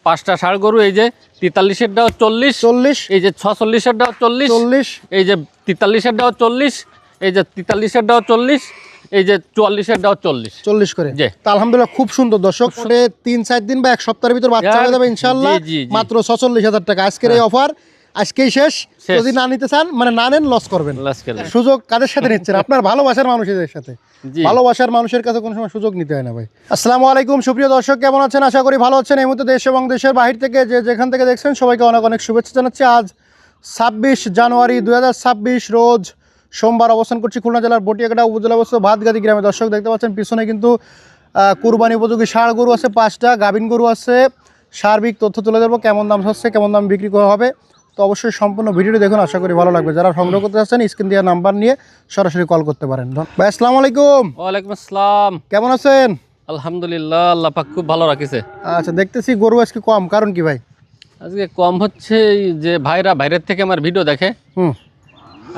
পাঁচটা ষাঁড় গরু, এই যে 43-এরটাও 40, 40, এই যে 46-এরটাও 40, 40, এই যে 43-এরটাও 40, এই যে 43-এরটাও 40, এই যে 44-এরটাও 40 40 করে। জি। তা আলহামদুলিল্লাহ খুব সুন্দর দর্শক। 3-4 দিন বা এক সপ্তাহের ভিতর বাচ্চা হয়ে যাবে ইনশাআল্লাহ। জি, জি, জি। মাত্র 46,000 টাকা আজকের এই অফার, আজকেই শেষ। যদি না নিতে চান, মানে না নেন, লস করবেন। সুযোগ কাদের সাথে নিচ্ছেন? আপনার ভালোবাসার মানুষের সাথে। ভালোবাসার মানুষের কাছে কোনো সময় সুযোগ নিতে হয় না ভাই। আসসালামু আলাইকুম সুপ্রিয় দর্শক, কেমন আছেন? আশা করি ভালো আছেন। এই মুহূর্তে দেশ এবং দেশের বাহির থেকে যে যেখান থেকে দেখছেন সবাইকে অনেক অনেক শুভেচ্ছা জানাচ্ছি। আজ 26 জানুয়ারি 2026 রোজ সোমবার, অবস্থান করছি খুলনা জেলার বটিয়াকাটা উপজেলা অবস্থিত ভাতগাতি গ্রামে। দর্শক দেখতে পাচ্ছেন পিছনে কিন্তু কুরবানি উপযোগী ষাঁড় গরু আছে 5টা, গাভিন গরু আছে। সার্বিক তথ্য তুলে দেবো, কেমন দাম হচ্ছে, কেমন দাম বিক্রি করা হবে। তো অবশ্যই সম্পূর্ণ ভিডিওটি দেখুন, আশা করি ভালো লাগবে। যারা সংগ্রহ করতে চাচ্ছেন স্ক্রিন দেওয়া নাম্বার নিয়ে সরাসরি কল করতে পারেন। ভাই আসসালামু আলাইকুম। ওয়ালাইকুম আসসালাম। কেমন আছেন? আলহামদুলিল্লাহ, আল্লাহ পাক খুব ভালো রাখিছে। আচ্ছা, দেখতেছি গরু আজকে কম, কারণ কি ভাই? আজকে কম হচ্ছে এই যে বাইরের থেকে আমার ভিডিও দেখে,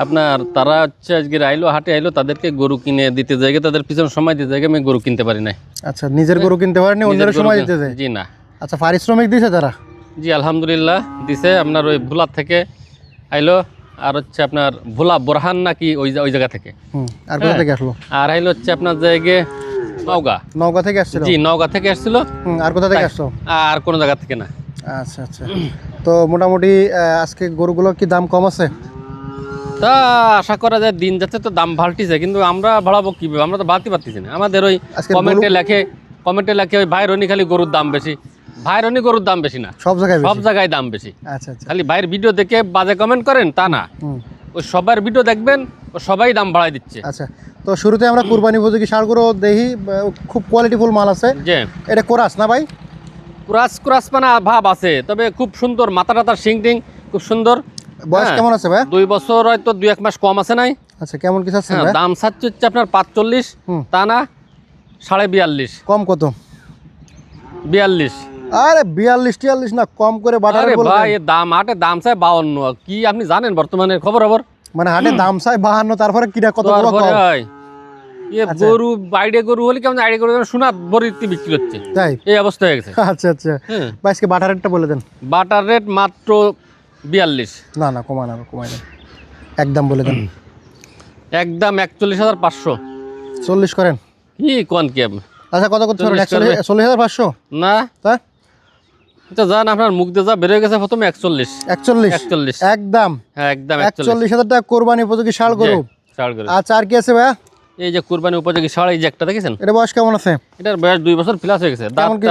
আপনার তারা হচ্ছে আজকে আইলো, হাটে আইলো, তাদেরকে গরু কিনে দিতে যাই, তাদের পিছনে সময় দিতে যাই, আমি গরু কিনতে পারি নাই। আচ্ছা, নিজের গরু কিনতে পারেনি, অন্যের সময় দিতে যায়? জি না। আচ্ছা, পারিশ্রমিক দিছে তারা? জি আলহামদুলিল্লাহ দিছে। আপনার ওই ভোলার থেকে আইলো, আর হচ্ছে আপনার ভোলা বোরহান নাকি ওই জায়গা থেকে। আর কোথা থেকে আসলো? আর আইলো হচ্ছে আপনার জায়গায় নওগাঁ থেকে আসছিল? জি নওগাঁ থেকে আসছিল। আর কোথা থেকে আসলো? আর কোনো জায়গা থেকে না। আচ্ছা আচ্ছা। তো মোটামুটি আজকে গরুগুলো কি দাম কম আছে? তা আশা করা যায়, দিন যাচ্ছে তো দাম ভালটিছে, কিন্তু আমরা ভাড়াবো কিভাবে? আমরা তো বাড়তে পারতেছি না। আমাদের ওই কমেন্টে লেখে ওই ভাইরনি খালি গরুর দাম বেশি, ভাইরনি গরুর দাম বেশি না, সব জায়গায় দাম বেশি। আচ্ছা আচ্ছা। খালি ভাইয়ের ভিডিও দেখে বাজে কমেন্ট করেন তা না, ওই সবার ভিডিও দেখবেন, ও সবাই দাম বাড়াই দিচ্ছে। আচ্ছা, তো শুরুতে আমরা কুরবানি উপযোগী ষাঁড় গরু দেখি, খুব কোয়ালিটিফুল মাল আছে। যে এটা কোরাস না ভাই? কুরাস মানে ভাব আছে, তবে খুব সুন্দর, মাথা টাতার শিং টিং খুব সুন্দর। বয়স কেমন আছে ভাই? 2 বছর হয়তো 2-1 মাস কম আছে নাই। আচ্ছা, কেমন কি চাচ্ছেন ভাই? দাম চাচ্ছে হচ্ছে আপনার 45, তা না 42.5। কম কত? 42। আরে 42-43 না, কম করে বাটারে বলবেন ভাই। দাম হাটে দাম চাই 52। কি আপনি জানেন বর্তমানে খবর? মানে হাটে দাম চাই 52, তারপরে কিটা কত বড় কম? গরু বাইরে গরু হলে কেমন, আইডে গরু সোনা বড়িতে বিক্রি হচ্ছে, তাই এই অবস্থা হয়ে গেছে। আচ্ছা আচ্ছা। ভাই আজকে বাটার রেটটা বলে দেন। বাটার রেট মাত্র 42। না না, কমাই দেন, একদম বলে দেন। একদম 41,500। 40 করেন। কি কোন কি আপনি? আচ্ছা, কত করতে পারেন? 40,500 না, তা এটা জান আপনার মুখ দিয়ে যা বের হয়ে গেছে প্রথমে 41 একদম। হ্যাঁ, একদম 41,000 টাকা কোরবানি উপযোগী ষাঁড় গরু। আচ্ছা, আর কি আছে ভাইয়া? এই যে কুরবানি উপযোগী ষাঁড়, এই যে একটা দেখেছেন। এটা বয়স কেমন আছে? এটার বয়স 2 বছর প্লাস হয়ে গেছে। কেমন কি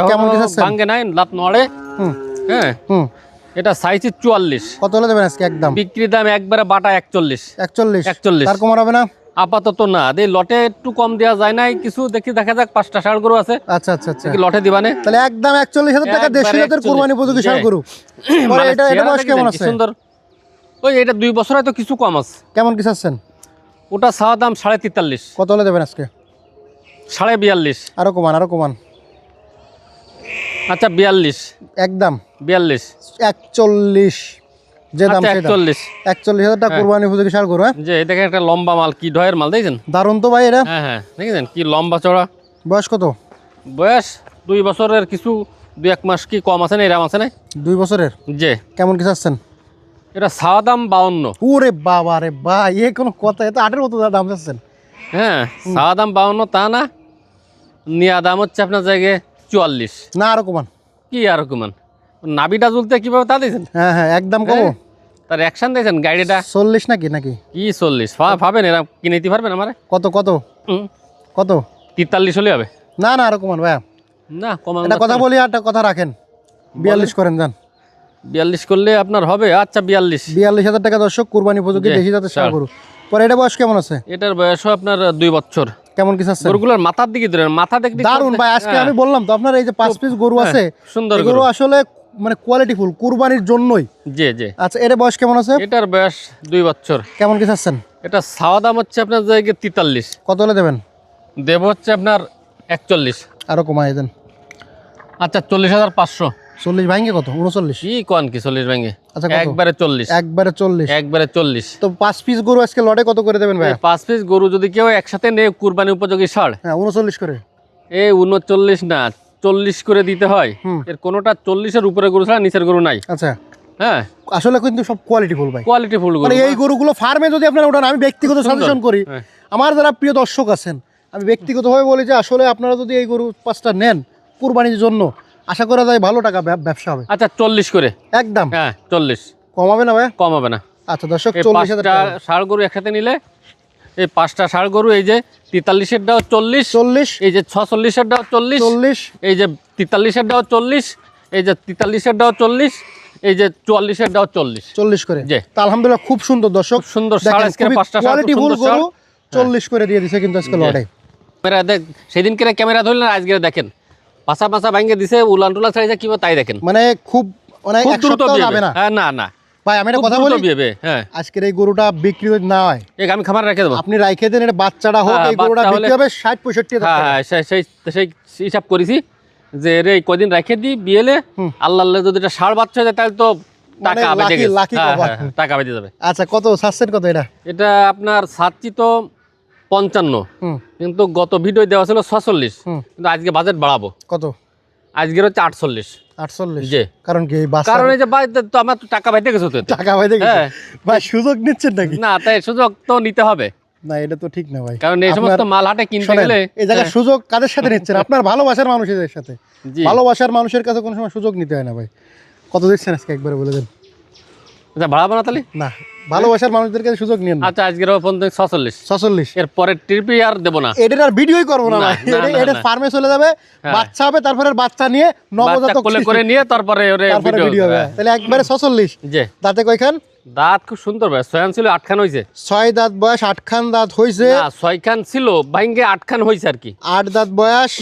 আছে? ভাঙ্গে নাই, লাত নড়ে। হ্যাঁ, এটা সাইজ 44। কত হলে দেবেন আজকে? একদম বিক্রি দাম একবারে বাটা 41। তার কম হবে না? আপাতত না, লটে একটু কম দেওয়া যায় নাই কিছু, দেখা যাক। 5টা ষাঁড় গরু আছে। আচ্ছা আচ্ছা আচ্ছা, লটে দিবানে? তাহলে একদম 41,000 টাকা দেশি জাতের কুরবানি উপযোগী ষাঁড় গরু। এটা বয়স কেমন আছে? সুন্দর। ওই এটা 2 বছর হয়তো কিছু কম আছে। কেমন কি চাচ্ছেন? ওটা চাওয়া দাম 43.5। কত হলে দেবেন আজকে? 42.5। আরো কমান। আচ্ছা 42। একদম 42। 41 যে দাম, 41,000 টাকা কুরবানি উপযোগী ষাঁড় গরু। যে দেখেন একটা লম্বা মাল, কি ঢয়ের মাল দেখেন। দারুণ তো ভাই এটা। হ্যাঁ, দেখেছেন কি লম্বা চড়া। বয়স কত? বয়স 2 বছরের কিছু 2-1 মাস কি কম আছে না, এরকম আছে না। 2 বছরের। যে কেমন কি চাচ্ছেন? এটা চাওয়া দাম 52। ওরে বাবা রে ভাই, এ কোনো কথা? এটা 8-এর মতো দাম চাচ্ছেন? হ্যাঁ, চাওয়া দাম 52, তা না নেওয়া দাম হচ্ছে আপনার জায়গায় 44। না, আরো কমান। কি আরো কমান? নাবিটা ঝুলতে কিভাবে তা দিয়েছেন? হ্যাঁ, একদম কম। তার অ্যাকশন দিয়েছেন গাড়িটা 40 নাকি কি 40? ভাবেন এরা কিনে দিতে পারবেন আমার? কত 43 হলে হবে? না, আরো কমান ভাইয়া। না, কমান। একটা কথা বলি, একটা কথা রাখেন। 42 করেন যান। 42 করলে আপনার হবে। আচ্ছা 42,000 টাকা দর্শক কুরবানি উপযোগী দেশি জাতের ষাঁড় গরু। পরে এটা বয়স কেমন আছে? এটার বয়সও আপনার 2 বছর। কেমন কি চাচ্ছেন? গরুগুলোর মাথার দিকে ধরেন, মাথা দেখতে দারুণ ভাই। আজকে আমি বললাম তো আপনার, এই যে 5 পিস গরু আছে, সুন্দর গরু আসলে মানে কোয়ালিটিফুল, কুরবানির জন্যই। জি। আচ্ছা, এটা বয়স কেমন আছে? এটার বয়স 2 বছর। কেমন কি চাচ্ছেন? এটা চাওয়া দাম হচ্ছে আপনার জায়গায় 43। কত হলে দেবেন? দেব হচ্ছে আপনার 41। আরো কমাই দেন। আচ্ছা 40,500। 40 ভাঙে কত? 39। কি কোন কি 40 ভাঙে? আচ্ছা, একবারে 40। একবারে 40। তো 5 পিস গরু আজকে লটে কত করে দেবেন ভাই? 5 পিস গরু যদি কেউ একসাথে নেয় কুরবানি উপযোগী ষাঁড়, হ্যাঁ, 39 করে। 39 না, 40 করে দিতে হয়, এর কোনোটা 40-এর উপরে গরু ছাড়া নিচের গরু নাই। আচ্ছা, হ্যাঁ, আসলে কিন্তু সব কোয়ালিটি ফুল ভাই, কোয়ালিটি ফুল গরু। মানে এই গরুগুলো ফার্মে যদি আপনারা ওঠান, আমি ব্যক্তিগত সাজেশন করি, আমার যারা প্রিয় দর্শক আছেন, আমি ব্যক্তিগতভাবে বলি যে আসলে আপনারা যদি এই গরু 5টা নেন কুরবানির জন্য, আশা করা যায় ভালো টাকা ব্যবসা হবে। আচ্ছা 40 করে একদম, হ্যাঁ 40 কমাবে না ভাই? কম হবে না। আচ্ছা দর্শক, 40,000 টাকা ষাঁড় গরু একসাথে নিলে, এই 5টা ষাঁড় গরু, এই যে 43-এরটাও 40, এই যে 46-এরটাও 40, এই যে 43-এরটাও 40, এই যে 43-এরটাও 40, এই যে 44-এরটাও 40 করে। জি, তা আলহামদুলিল্লাহ খুব সুন্দর দর্শক, সুন্দর ষাঁড় আজকে 5টা ষাঁড় কোয়ালিটি ফুল গরু 40 করে দিয়ে দিছে কিন্তু আজকে লড়াই। ক্যামেরা দেখ, সেদিনকে ক্যামেরা ধরলেন, আজকে দেখেন পাছা পাছা ভাঙে দিছে, উলান টুলা ছাড়িয়ে কি তাই দেখেন, মানে খুব মানে এক সপ্তাহ যাবে না। হ্যাঁ, না না ভাই, আমি একটা কথা বলি, হ্যাঁ, আজকের এই গরুটা বিক্রি না হয়, আমি খামার রেখে দেবো, আপনি রাইখে দেন, এটা বাচ্চাটা হোক, এই গরুটা বিক্রি হবে 60-65 হাজার। হ্যাঁ, সেই হিসাব করেছি যে রে কয়দিন রেখে দিই, বিয়েলে আল্লাহ যদি এটা ষাঁড় বাচ্চা হয় তাহলে তো টাকা বেঁধে গেছে, টাকা বেঁধে যাবে। আচ্ছা, কত ছাড়ছেন কত এটা? এটা আপনার ছাড়ছি তো 55, কিন্তু গত ভিডিও দেওয়া ছিল 46, কিন্তু আজকে বাজেট বাড়াবো। কত? আজকের হচ্ছে 48। জি, কারণ কি? কারণ এই যে ভাই তো আমার তো টাকা বাইতে গেছে, তো টাকা বাইতে গেছে ভাই, সুযোগ নিচ্ছেন নাকি? না, তাই সুযোগ তো নিতে হবে না, এটা তো ঠিক না ভাই, কারণ এই সমস্ত মাল হাটে কিনতে গেলে এই জায়গায় সুযোগ কাদের সাথে নিচ্ছেন? আপনার ভালোবাসার মানুষের সাথে। ভালোবাসার মানুষের কাছে কোনো সময় সুযোগ নিতে হয় না ভাই। কত দিচ্ছেন আজকে একবারে বলে দেন। আচ্ছা, ভাড়াবো না তাহলে? না, ভালোবাসার মানুষদের কাছে সুযোগ নিন। আচ্ছা, আজকের 46, এর পরের ট্রিপে আর দেবো না, এটা আর ভিডিওই করবো না ভাই, এটা ফার্মে চলে যাবে, বাচ্চা হবে, তারপরে বাচ্চা নিয়ে নবজাতক কোলে করে নিয়ে তারপরে ভিডিও হবে। তাহলে একবারে 46। জি, দাঁতে কয়খান? দাঁত খুব সুন্দর ভাই, 6 খান ছিল, 8 খান হইছে। 6 দাঁত বয়স, 8 খান দাঁত হইছে। না, 6 খান ছিল, ভাঙ্গে 8 খান হইছে আর কি। 8 দাঁত বয়স,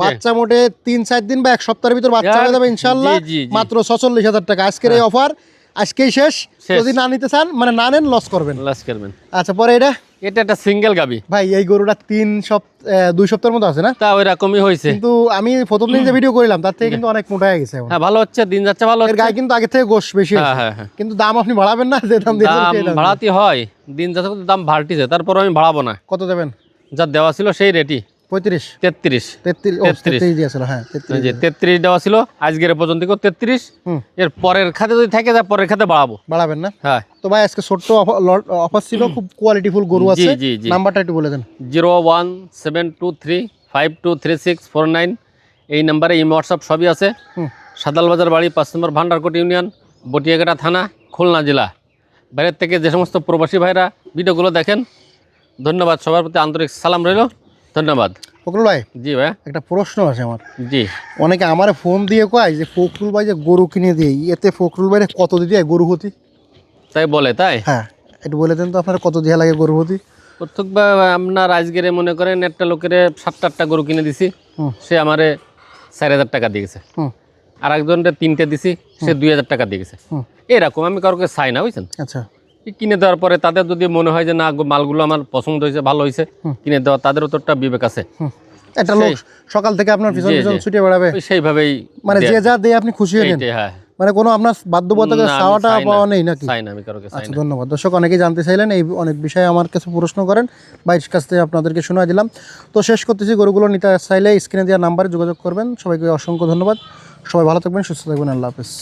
বাচ্চা মোটে 3-4 দিন বা এক সপ্তাহের ভিতর বাচ্চা হয়ে যাবে ইনশাআল্লাহ। মাত্র 46,000 টাকা আজকের এই অফার, আজকেই শেষ। যদি না নিতে চান, মানে না নেন, লস করবেন। আচ্ছা, পরে এটা একটা সিঙ্গেল গাবি ভাই, এই গরুটা 2 সপ্তাহের মতো আছে না? তা ওইরকমই হয়েছে, কিন্তু আমি প্রথম দিন যে ভিডিও করিলাম তার থেকে কিন্তু অনেক মোটা হয়ে গেছে। হ্যাঁ, ভালো হচ্ছে, দিন যাচ্ছে ভালো হচ্ছে। এর গায়ে কিন্তু আগে থেকে গোশ বেশি আছে। হ্যাঁ, কিন্তু দাম আপনি বাড়াবেন না, যে দাম দিয়েছেন বাড়াতে হয়, দিন যাচ্ছে দাম বাড়তিছে, তারপর আমি বাড়াবো না। কত দেবেন? যা দেওয়া ছিল সেই রেটই, 33 দিয়েছিল। হ্যাঁ, 33 দেওয়া ছিল, আজকের পর্যন্ত 33। এর পরের খাতে যদি থাকে যায়, পরের খাতে বাড়াবেন না। হ্যাঁ, তো ভাই আজকে ছোট্ট অফার ছিল, খুব কোয়ালিটিফুল গরু আছে। নাম্বারটা একটু বলে দেন। 01723523649, এই নাম্বারে ইমো হোয়াটসঅ্যাপ সবই আছে। সাদালবাজার বাড়ি, 5 নম্বর ভান্ডারকোট ইউনিয়ন, বটিয়াঘাটা থানা, খুলনা জেলা। বাইরের থেকে যে সমস্ত প্রবাসী ভাইরা ভিডিওগুলো দেখেন, ধন্যবাদ, সবার প্রতি আন্তরিক সালাম রইল, ধন্যবাদ। ফখরুল ভাই, জি ভাই, একটা প্রশ্ন আছে আমার। জি, অনেকে আমার ফোন দিয়ে কয় যে ফখরুল ভাই যে গরু কিনে দিয়ে, এতে ফখরুল ভাই কত দিতে হয় গরু হতি? তাই বলে? তাই, হ্যাঁ, একটু বলে দেন তো, আপনার কত দিয়ে লাগে গরু হতি? প্রত্যেক আপনার আজকের মনে করেন একটা লোকের 7-8টা গরু কিনে দিছি, সে আমারে 4,000 টাকা দিয়ে গেছে। আর একজনের 3টে দিছি, সে 2,000 টাকা দিয়ে গেছে। এরকম আমি কারোকে চাই না, বুঝছেন? আচ্ছা, কিনে দেওয়ার পরে তাদের যদি মনে হয় যে না, মালগুলো আমার পছন্দ হয়েছে, ভালো হয়েছে, কিনে দেওয়া, তাদেরও তো একটা বিবেক আছে। একটা লোক সকাল থেকে আপনার পিছন পিছন ছুটে বেড়াবে, সেইভাবেই মানে যে যা দিয়ে আপনি খুশি হয়ে নেন। হ্যাঁ, মানে কোনো আপনার বাধ্যবাধকতা চাওয়াটা পাওয়া নেই নাকি? চাই না আমি কারোকে। আচ্ছা, ধন্যবাদ। দর্শক অনেকেই জানতে চাইলেন, এই অনেক বিষয়ে আমার কাছে প্রশ্ন করেন, ভাইয়ের কাছ থেকে আপনাদেরকে শোনা দিলাম। তো শেষ করতেছি, গরুগুলো নিতে চাইলে স্ক্রিনে দেওয়া নাম্বারে যোগাযোগ করবেন। সবাইকে অসংখ্য ধন্যবাদ। সবাই ভালো থাকবেন, সুস্থ থাকবেন। আল্লাহ হাফেজ।